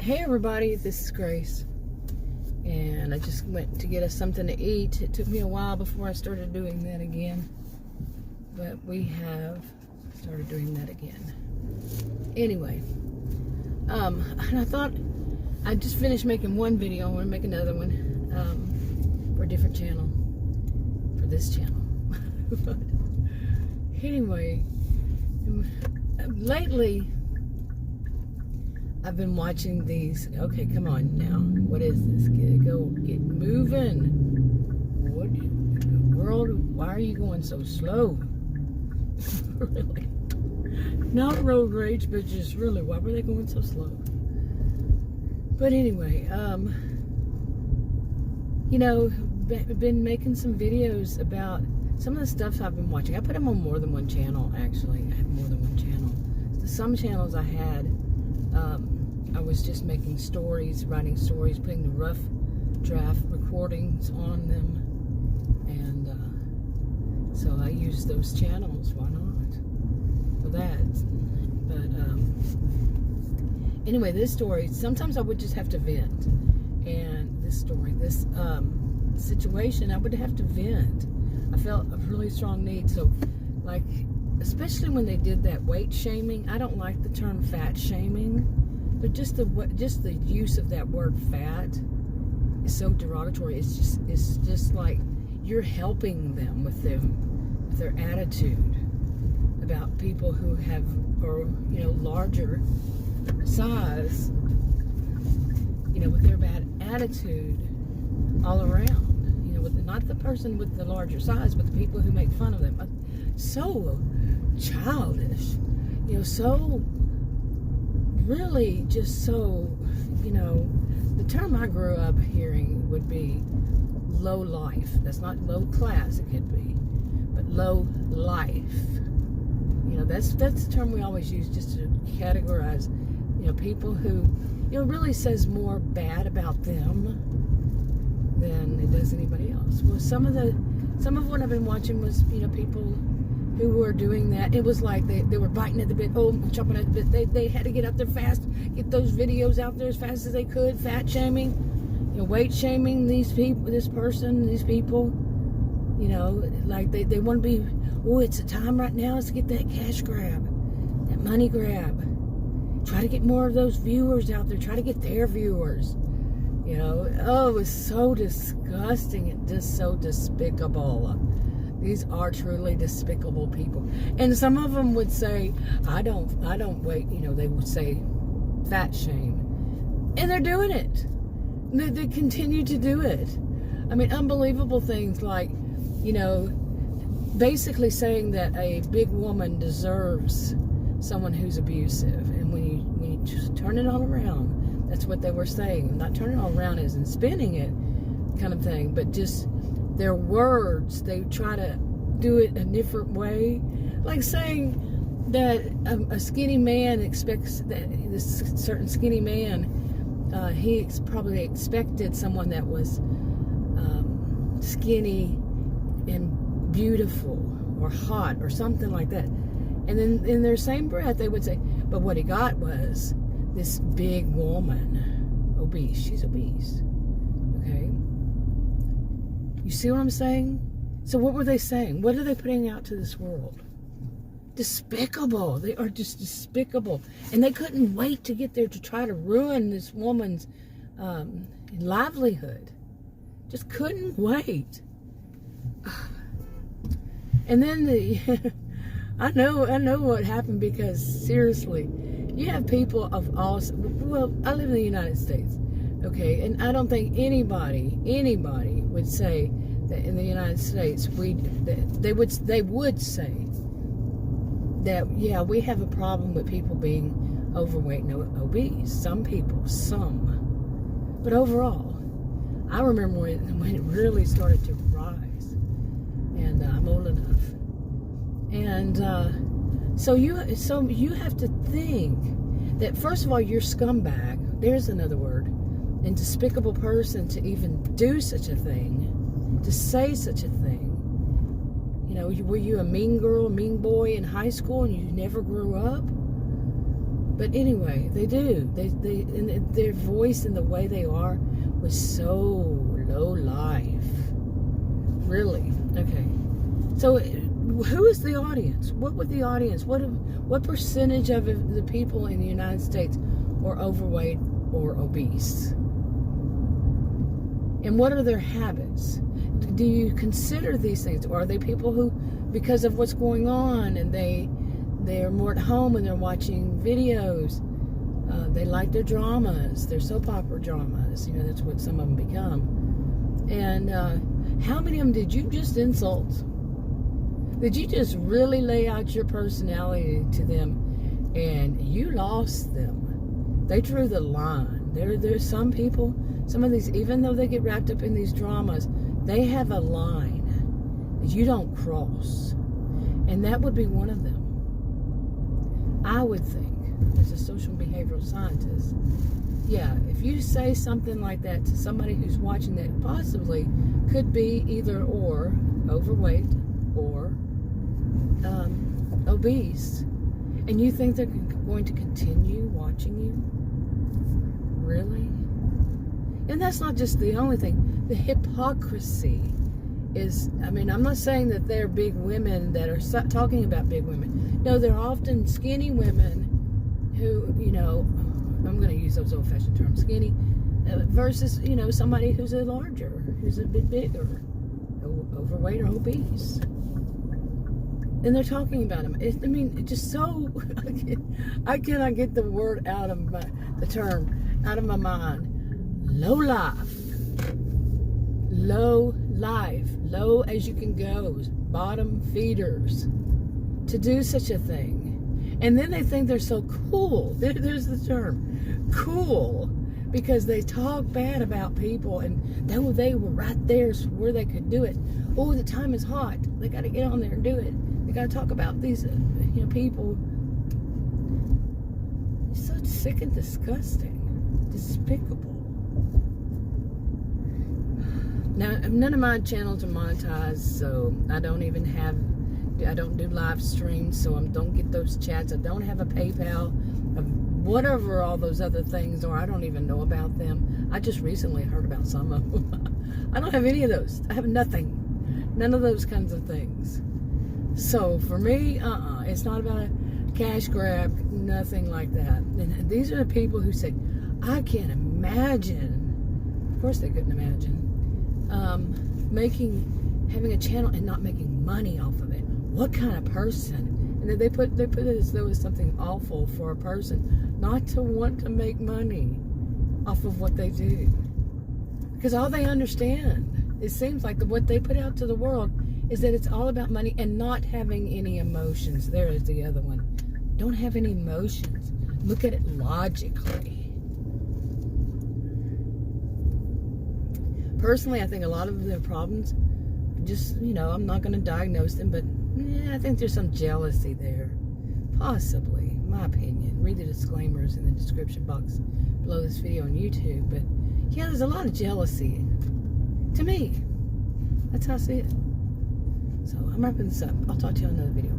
Hey everybody, this is Grace, and I just went to get us something to eat. It took me a while before I started doing that again, but we have started doing that again. Anyway, and I thought I just finished making one video. I want to make another one for a different channel, for this channel. But anyway, lately I've been watching these. Okay, come on now. What is this? Get moving. What in the world? Why are you going so slow? Really? Not road rage, but just really, why were they going so slow? But anyway, you know, been making some videos about some of the stuff I've been watching. I put them on more than one channel, actually. I have more than one channel. Some channels I had, I was just making stories, writing stories, putting the rough draft recordings on them, and so I use those channels. Why not? For that. But anyway, this story, sometimes I would just have to vent, and this story, this situation, I would have to vent. I felt a really strong need. So, like, especially when they did that weight shaming. I don't like the term fat shaming, but just the use of that word fat is so derogatory. It's just like you're helping them with their attitude about people who have, or you know, larger size, you know, with their bad attitude all around. You know, with not the person with the larger size, but the people who make fun of them. So childish, you know, so really just so, you know, the term I grew up hearing would be low life. That's not low class, it could be, but low life. You know, that's the term we always use just to categorize, you know, people who, you know, really says more bad about them than it does anybody else. Well, some of what I've been watching was, you know, people who were doing that. It was like they were biting at the bit, chopping at the bit. They had to get out there fast, get those videos out there as fast as they could. Fat shaming, you know, weight shaming these people, these people. You know, like they want to be, oh, it's a time right now is to get that cash grab, that money grab. Try to get more of those viewers out there. Try to get their viewers. You know, oh, it was so disgusting and just so despicable. These are truly despicable people. And some of them would say, I don't wait, you know, they would say fat shame. And they're doing it. They continue to do it. I mean, unbelievable things like, you know, basically saying that a big woman deserves someone who's abusive. And when you just turn it all around, that's what they were saying. Not turning it all around as in spinning it kind of thing, but just their words, they try to do it a different way. Like saying that a skinny man expects that this certain skinny man, he probably expected someone that was skinny and beautiful or hot or something like that. And then in their same breath, they would say, but what he got was this big woman, obese. She's obese. Okay? You see what I'm saying? So what were they saying? What are they putting out to this world? Despicable. They are just despicable. And they couldn't wait to get there to try to ruin this woman's livelihood. Just couldn't wait. And then I know what happened, because seriously, you have people of all, well, I live in the United States, okay, and I don't think anybody would say that in the United States they would say that, yeah, we have a problem with people being overweight and obese. Some people, but overall, I remember when it really started to rise, and I'm old enough, and so you have to think that, first of all, you're scumbag. There's another word. And despicable person to even do such a thing, to say such a thing. You know, were you a mean girl, mean boy in high school and you never grew up? But anyway, they do. They and their voice and the way they are was so low life. Really. Okay. So who is the audience? What would the audience? What percentage of the people in the United States are overweight or obese? And what are their habits? Do you consider these things? Or are they people who, because of what's going on, and they're more at home and they're watching videos, they like their dramas, their soap opera dramas, that's what some of them become. And how many of them did you just insult? Did you just really lay out your personality to them and you lost them? They drew the line. There's some people, some of these, even though they get wrapped up in these dramas, they have a line that you don't cross. And that would be one of them. I would think, as a social behavioral scientist, yeah, if you say something like that to somebody who's watching that possibly could be either or overweight or obese, and you think they're going to continue watching you? Really? And that's not just the only thing. The hypocrisy is, I'm not saying that they're big women that are talking about big women. No, they're often skinny women who, I'm going to use those old-fashioned terms, skinny, versus, somebody who's who's a bit bigger, overweight or obese. And they're talking about them. It's just so, I cannot get the word out of the term out of my mind. Low life, low as you can go, bottom feeders, to do such a thing. And then they think they're so cool. There's the term, cool, because they talk bad about people, and they were right there where they could do it. Oh, the time is hot. They got to get on there and do it. They got to talk about these, people. It's so sick and disgusting, despicable. Now, none of my channels are monetized, so I don't do live streams, so I don't get those chats. I don't have a PayPal, whatever all those other things are. I don't even know about them. I just recently heard about some of them. I don't have any of those. I have nothing. None of those kinds of things. So for me, it's not about a cash grab, nothing like that. And these are the people who say, I can't imagine. Of course they couldn't imagine. Having a channel and not making money off of it. What kind of person? And then they put it as though it's something awful for a person not to want to make money off of what they do. Because all they understand, it seems like what they put out to the world is that it's all about money and not having any emotions. There is the other one. Don't have any emotions. Look at it logically. Personally, I think a lot of their problems, just, I'm not going to diagnose them, but I think there's some jealousy there. Possibly, in my opinion. Read the disclaimers in the description box below this video on YouTube. But, yeah, there's a lot of jealousy. To me. That's how I see it. So, I'm wrapping this up. I'll talk to you on another video.